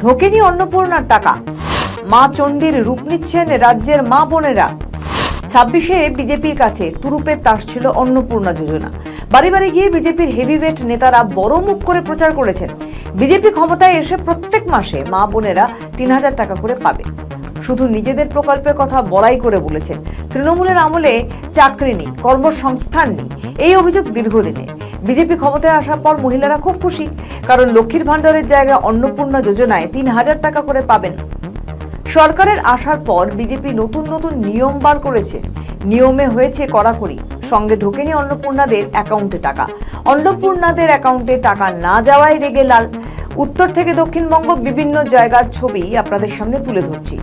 ঢোকেনি অন্নপূর্ণার টাকা, মা চণ্ডীর রূপ নিচ্ছেন রাজ্যের মা বোনেরা। 26-এ বিজেপির কাছে তুরুপের তাস ছিল অন্নপূর্ণা যোজনা। বাড়ি বাড়ি গিয়ে বিজেপির হেভিওয়েট নেতারা বড় মুখ করে প্রচার করেছেন, বিজেপি ক্ষমতায় এসে প্রত্যেক মাসে মা বোনেরা 3000 টাকা করে পাবে। শুধু নিজেদের প্রকল্পের কথা বড়াই করে বলেছেন, তৃণমূলের আমলে চাকরি নেই, কর্মসংস্থান নেই, এই অভিযোগ দীর্ঘদিনের। বিজেপি ক্ষমতায় আসার পর মহিলারা খুব খুশি, কারণ লক্ষ্মীর ভান্ডারের জায়গায় অন্নপূর্ণা যোজনায় 3000 টাকা করে পাবেন। সরকারের আসার পর বিজেপি নতুন নতুন নিয়ম বার করেছে, নিয়মে হয়েছে কড়াকড়ি। সঙ্গে ঢোকেনি অন্নপূর্ণাদের অ্যাকাউন্টে টাকা। অন্নপূর্ণাদের অ্যাকাউন্টে টাকা না যাওয়ায় রেগে লাল। উত্তর থেকে দক্ষিণবঙ্গ বিভিন্ন জায়গার ছবি আপনাদের সামনে তুলে ধরছি।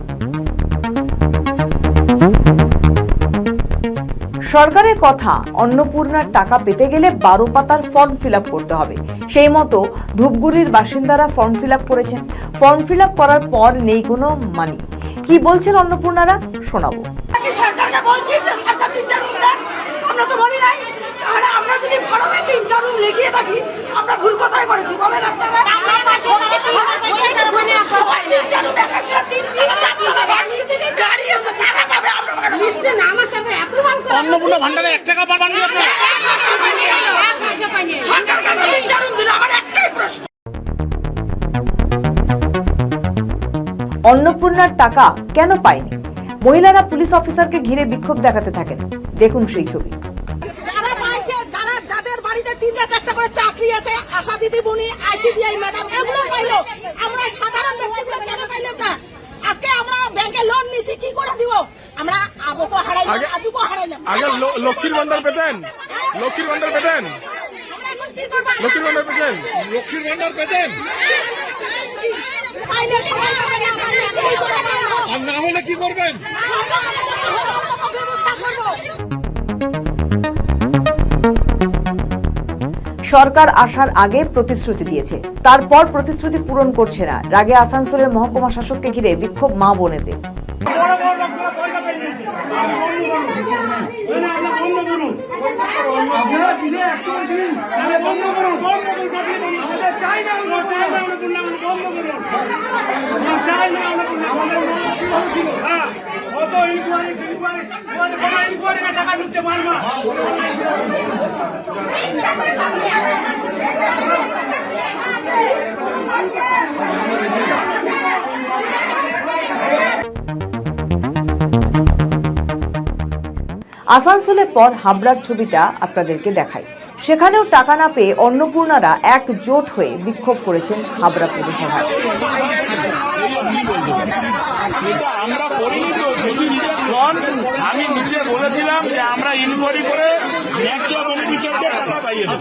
সরকারের কথা, অন্নপূর্ণার টাকা পেতে গেলে 12 পাতার ফর্ম ফিল আপ করতে হবে। সেই মতো ধূপগুড়ির বাসিন্দারা ফর্ম ফিল আপ করেছেন। ফর্ম ফিল আপ করার পর নেই কোনো মানি। কি বলছেন অন্নপূর্ণারা, শোনাবো। সরকারকে বলছি যে সরকার 3টা রুম দেন, আমরা তো বলি নাই। তাহলে আমরা যদি ফর্মে 3টা রুম লিখিয়ে থাকি, আমরা ভুল কথাই করেছি বলেন আপনারা। অন্নপূর্ণা ভান্ডারে 1 টাকা পাবেন না আপনারা? অন্নপূর্ণার টাকা কেন পায়নি? মহিলারা পুলিশ অফিসারকে ঘিরে বিক্ষোভ দেখাতে থাকেন। দেখুন সেই ছবি। যাদের বাড়িতে 3টা-4টা করে চাকরি আছে, আশা দিদি বুনি, আইসিডিআই ম্যাডাম, এগুলো পাইলো, আমরা সাধারণ ব্যক্তিগুলো কেন পাইলাম না? আজকে আমরা ব্যাংকে লোন নিছি, কি করে দিব? আমরা আবুকে হারাইলাম, আজুকে হারাইলাম। আগে লক্ষ্মীর ভান্ডার পেতেন, লক্ষ্মীর ভান্ডার পেতেন, লক্ষ্মীর ভান্ডার পেতেন, লক্ষ্মীর ভান্ডার পেতেন। আর না হলে কি করবেন? সরকার আসার আগে প্রতিশ্রুতি দিয়েছে, তারপর প্রতিশ্রুতি পূরণ করছে না। রাগে আসানসোলের মহকুমা শাসককে ঘিরে বিক্ষোভ মা বোনেদের। আসানসোলের পর হাবড়ার ছবিটা আপনাদেরকে দেখাই। সেখানেও টাকা না পেয়ে অন্নপূর্ণারা একজোট হয়ে বিক্ষোভ করেছেন হাবড়া পৌরসভায়। আমরা করিনি তো, যদি নিজের জন আমি নিচে বলেছিলাম যে আমরা ইনকোয়ারি করে ন্যায্য বেনিফিশিয়ারিদের টাকা পাইয়ে দেব।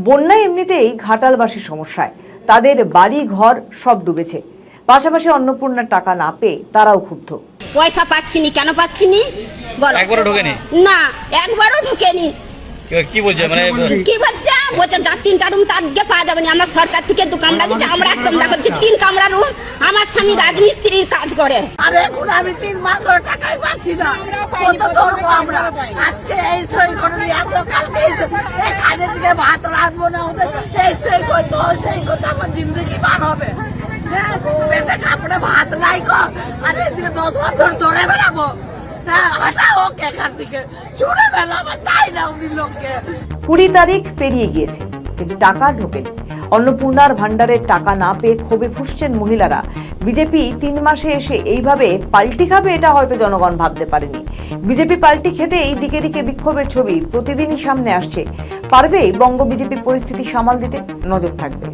বন্যায় এমনিতেই ঘাটালবাসীর সমস্যায়, তাদের বাড়ি ঘর সব ডুবেছে। পাশাপাশি অন্নপূর্ণার টাকা না পেয়ে তারাও ক্ষুব্ধ। পয়সা পাচ্ছিনি, কেন পাচ্ছিনি বলো? একবারও ঢোকেনি? না, একবারও ঢোকেনি। কি বলছে মানে কি বলছে যার 3টা রুম তাদেরকে পাওয়া যাবে না। আমরা সরকার থেকে 2 কামরা দিচ্ছি, আমরা 1 কামরা করছি, 3 কামরা রুম। আমার স্বামী রাজমিস্ত্রির কাজ করে। আরে এখন আমি 3 মাস ধরে টাকাই পাচ্ছি না, কত ধরবো আমরা? আজকে এই সই করে নিয়ে আসো, কালকে এই কাজের দিকে ভাত রাখবো না, ওদের এই সই করতে হয়, সেই করতে আমার জিন্দগি পার হবে। পেটে কাপড়ে ভাত নাই কো, আরে এদিকে 10 বছর ধরে বেড়াবো। হঠাৎ ওকে এখান থেকে ছুড়ে বেড়াবো, তাই না উনি লোককে। 20 তারিখ পেরিয়ে গিয়েছে, কিন্তু টাকা ঢোকেনি। অন্নপূর্ণার ভান্ডারের টাকা না পেয়ে ক্ষোভে ফুঁসছেন মহিলারা। বিজেপি 3 মাসে এসে এইভাবে পাল্টি খাবে এটা হয়তো জনগণ ভাবতে পারেনি। বিজেপি পাল্টি খেতে এই দিকে দিকে বিক্ষোভের ছবি প্রতিদিনই সামনে আসছে। পারবে বঙ্গ বিজেপি পরিস্থিতি সামাল দিতে? নজর থাকবে।